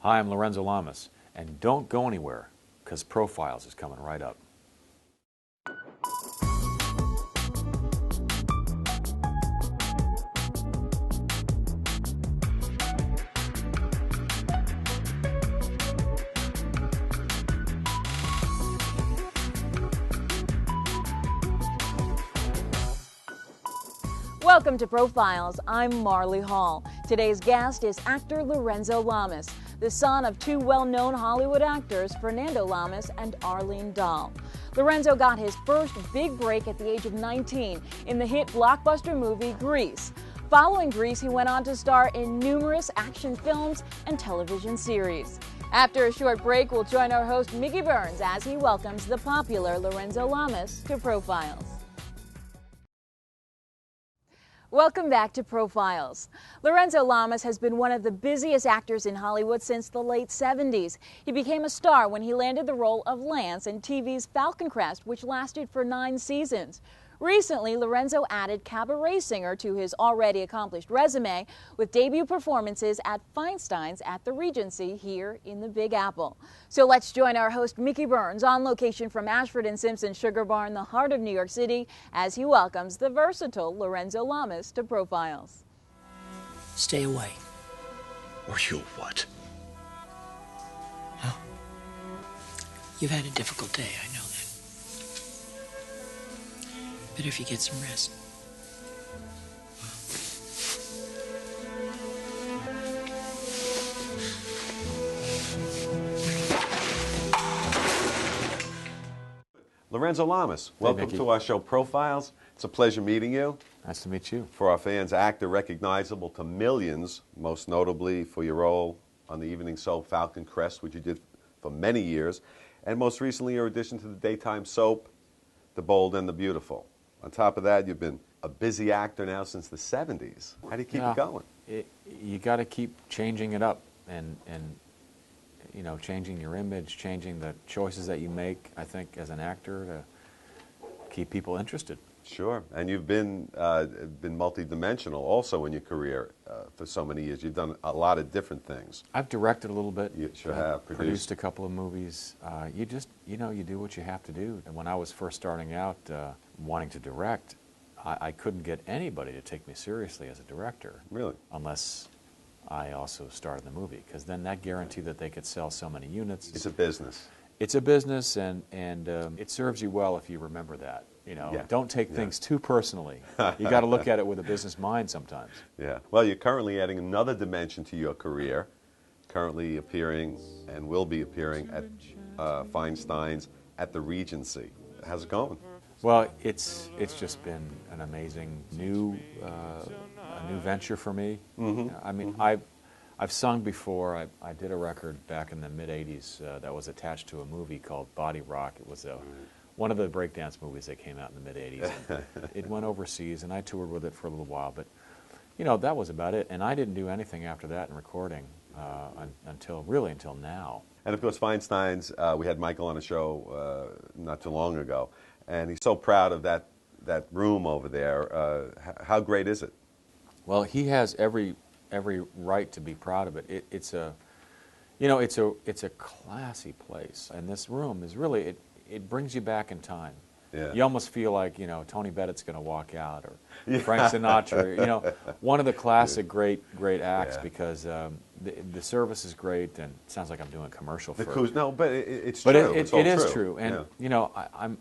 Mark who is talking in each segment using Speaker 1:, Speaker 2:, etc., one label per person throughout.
Speaker 1: Hi, I'm Lorenzo Lamas, and don't go anywhere, because Profiles is coming right up.
Speaker 2: Welcome to Profiles. I'm Marley Hall. Today's guest is actor Lorenzo Lamas, the son of two well-known Hollywood actors, Fernando Lamas and Arlene Dahl. Lorenzo got his first big break at the age of 19 in the hit blockbuster movie Grease. Following Grease, he went on to star in numerous action films and television series. After a short break, we'll join our host Mickey Burns as he welcomes the popular Lorenzo Lamas to Profiles. Welcome back to Profiles. Lorenzo Lamas has been one of the busiest actors in Hollywood since the late 70s. He became a star when he landed the role of Lance in TV's Falcon Crest, which lasted for 9 seasons. Recently, Lorenzo added cabaret singer to his already accomplished resume with debut performances at Feinstein's at the Regency here in the Big Apple. So let's join our host Mickey Burns on location from Ashford and Simpson Sugar Bar in the heart of New York City as he welcomes the versatile Lorenzo Lamas to Profiles.
Speaker 3: Stay away.
Speaker 4: Or you what?
Speaker 3: Oh. You've had a difficult day, I know that. Better if you get some rest.
Speaker 4: Lorenzo Lamas, welcome to our show Profiles. It's a pleasure meeting you.
Speaker 1: Nice to meet you.
Speaker 4: For our fans, actor recognizable to millions, most notably for your role on the evening soap Falcon Crest, which you did for many years, and most recently your addition to the daytime soap The Bold and the Beautiful. On top of that, you've been a busy actor now since the 70s. How do you keep it going?
Speaker 1: You got to keep changing it up and you know, changing your image, changing the choices that you make, I think, as an actor to keep people interested.
Speaker 4: Sure, and you've been multidimensional also in your career for so many years. You've done a lot of different things.
Speaker 1: I've directed a little bit.
Speaker 4: You sure have.
Speaker 1: Produced a couple of movies. You do what you have to do. And when I was first starting out wanting to direct, I couldn't get anybody to take me seriously as a director.
Speaker 4: Really?
Speaker 1: Unless I also starred in the movie, because then that guaranteed that they could sell so many units.
Speaker 4: It's a business.
Speaker 1: It's a business, and it serves you well if you remember that. You know, don't take things too personally. You got to look at it with a business mind sometimes.
Speaker 4: Yeah. Well, you're currently adding another dimension to your career. Currently appearing and will be appearing at Feinstein's at the Regency. How's it going?
Speaker 1: Well, it's just been an amazing new venture for me.
Speaker 4: Mm-hmm.
Speaker 1: I mean, I've sung before. I did a record back in the mid-'80s that was attached to a movie called Body Rock. It was one of the breakdance movies that came out in the mid-'80s. It went overseas, and I toured with it for a little while. But, you know, that was about it. And I didn't do anything after that in recording until now.
Speaker 4: And, of course, Feinstein's, we had Michael on a show not too long ago, and he's so proud of that room over there. How great is it?
Speaker 1: Well, he has every right to be proud of it. It's a classy place, and this room is really it brings you back in time.
Speaker 4: Yeah.
Speaker 1: You almost feel like, you know, Tony Bennett's going to walk out, or Frank Sinatra. You know, one of the classic great acts because the service is great, and it sounds like I'm doing a commercial for.
Speaker 4: No, but it's true.
Speaker 1: It is true, and you know,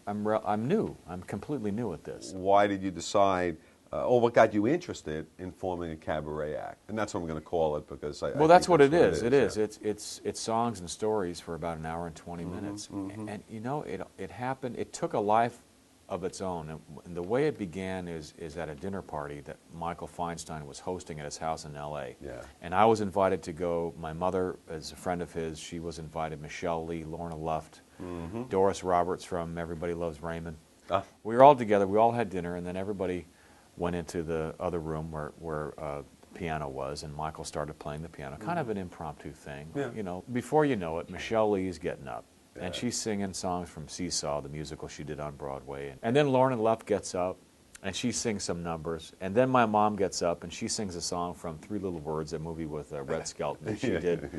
Speaker 1: I'm new. I'm completely new at this.
Speaker 4: Why did you decide? Or what got you interested in forming a cabaret act? And that's what I'm going to call it, because
Speaker 1: that's what it is. It is. It's songs and stories for about an hour and 20 minutes.
Speaker 4: Mm-hmm.
Speaker 1: And you know, it happened. It took a life of its own. And the way it began is at a dinner party that Michael Feinstein was hosting at his house in L.A.
Speaker 4: Yeah.
Speaker 1: And I was invited to go. My mother is a friend of his. She was invited. Michelle Lee, Lorna Luft, Doris Roberts from Everybody Loves Raymond. We were all together. We all had dinner, and then everybody went into the other room where the piano was, and Michael started playing the piano, kind of an impromptu thing.
Speaker 4: Yeah.
Speaker 1: You know, before you know it, Michelle Lee's getting up, and she's singing songs from Seesaw, the musical she did on Broadway. And then Lorna Luft gets up, and she sings some numbers. And then my mom gets up, and she sings a song from Three Little Words, a movie with Red Skelton that she did.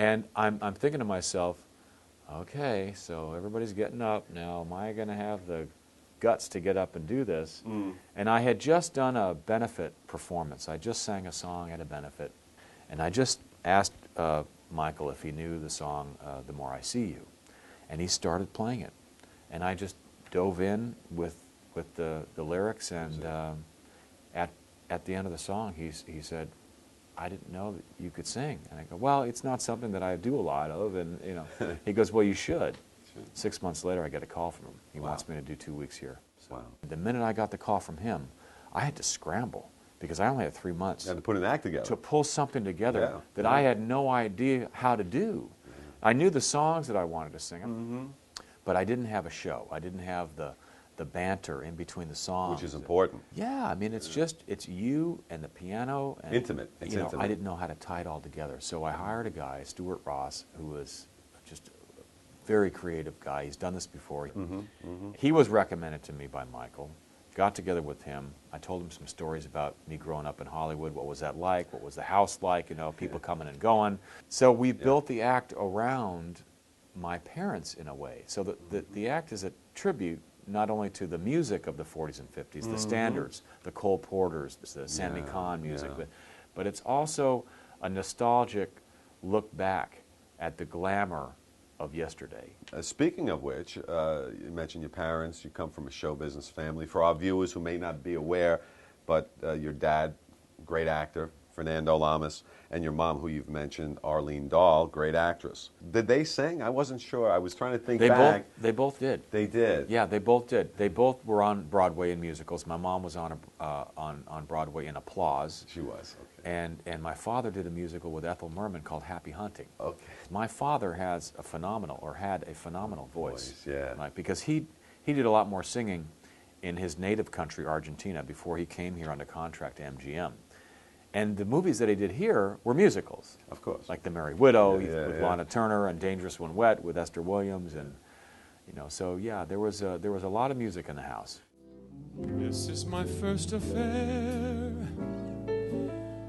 Speaker 1: And I'm thinking to myself, okay, so everybody's getting up now. Am I going to have the guts to get up and do this? And I had just done a benefit performance. I just sang a song at a benefit, and I just asked Michael if he knew the song "The More I See You," and he started playing it, and I just dove in with the lyrics, and at the end of the song, he said, "I didn't know that you could sing." And I go, "Well, it's not something that I do a lot of," and you know, he goes, "Well, you should." 6 months later, I get a call from him. He wants me to do 2 weeks here. So
Speaker 4: Wow.
Speaker 1: the minute I got the call from him, I had to scramble because I only had 3 months
Speaker 4: You had to put an act together.
Speaker 1: to pull something together
Speaker 4: Yeah.
Speaker 1: that I had no idea how to do. I knew the songs that I wanted to sing, but I didn't have a show. I didn't have the banter in between the songs.
Speaker 4: Which is important.
Speaker 1: Yeah, I mean, it's you and the piano. And,
Speaker 4: Intimate. It's
Speaker 1: you know,
Speaker 4: intimate.
Speaker 1: I didn't know how to tie it all together. So I hired a guy, Stuart Ross, who was just a very creative guy. He's done this before. He was recommended to me by Michael. Got together with him. I told him some stories about me growing up in Hollywood. What was that like? What was the house like? You know, people coming and going. So we built the act around my parents in a way. So the act is a tribute not only to the music of the 40s and 50s, the standards, the Cole Porters, the Sammy Cahn music, but it's also a nostalgic look back at the glamour of yesterday.
Speaker 4: Speaking of which, you mentioned your parents. You come from a show business family. For our viewers who may not be aware, but your dad, great actor, Fernando Lamas, and your mom, who you've mentioned, Arlene Dahl, great actress. Did they sing? I wasn't sure. I was trying to think back.
Speaker 1: They both did.
Speaker 4: They did?
Speaker 1: Yeah, they both did. They both were on Broadway in musicals. My mom was on Broadway in Applause.
Speaker 4: She was, okay.
Speaker 1: And my father did a musical with Ethel Merman called Happy Hunting.
Speaker 4: Okay.
Speaker 1: My father had a phenomenal voice.
Speaker 4: Yeah.
Speaker 1: Right, because he did a lot more singing in his native country, Argentina, before he came here under contract to MGM. And the movies that he did here were musicals.
Speaker 4: Of course.
Speaker 1: Like The Merry Widow
Speaker 4: yeah.
Speaker 1: with Lana Turner, and Dangerous When Wet with Esther Williams, and you know, so yeah, there was a lot of music in the house.
Speaker 5: This is my first affair,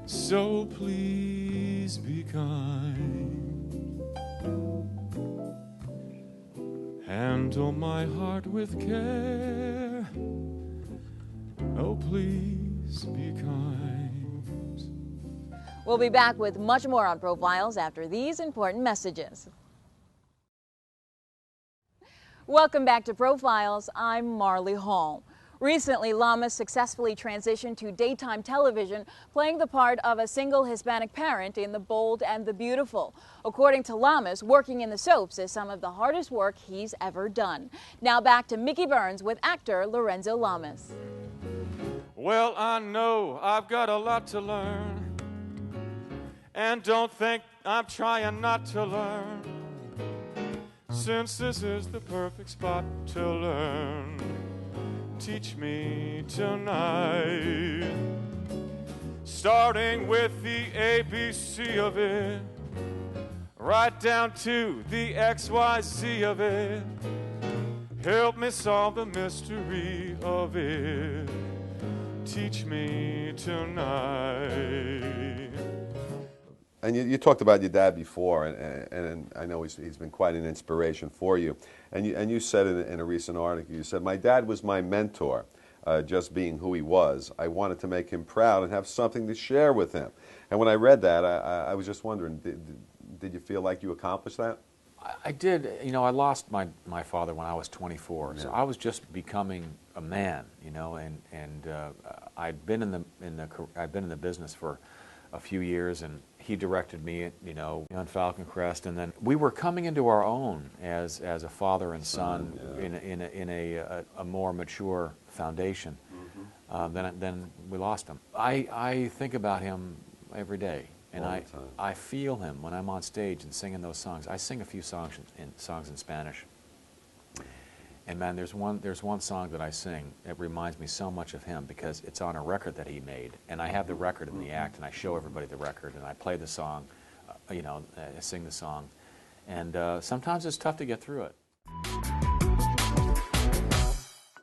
Speaker 5: so please be kind. Handle my heart with care, oh please be kind.
Speaker 2: We'll be back with much more on Profiles after these important messages. Welcome back to Profiles. I'm Marley Hall. Recently, Lamas successfully transitioned to daytime television, playing the part of a single Hispanic parent in The Bold and the Beautiful. According to Lamas, working in the soaps is some of the hardest work he's ever done. Now back to Mickey Burns with actor Lorenzo Lamas.
Speaker 5: Well, I know I've got a lot to learn, and don't think I'm trying not to learn, since this is the perfect spot to learn. Teach me tonight, starting with the ABC of it, right down to the XYZ of it. Help me solve the mystery of it. Teach me tonight.
Speaker 4: And you talked about your dad before, and I know he's been quite an inspiration for you. And you said in a recent article, you said, "My dad was my mentor, just being who he was. I wanted to make him proud and have something to share with him." And when I read that, I was just wondering, did you feel like you accomplished that?
Speaker 1: I did. You know, I lost my father when I was 24, so I was just becoming a man. You know, and I'd been in the business for a few years, and he directed me, you know, on Falcon Crest, and then we were coming into our own as a father and son in a more mature foundation. Then we lost him. I think about him every day, and I feel him when I'm on stage and singing those songs. I sing a few songs in Spanish. And man, there's one song that I sing that reminds me so much of him because it's on a record that he made, and I have the record in the act, and I show everybody the record, and I play the song, I sing the song, and sometimes it's tough to get through it.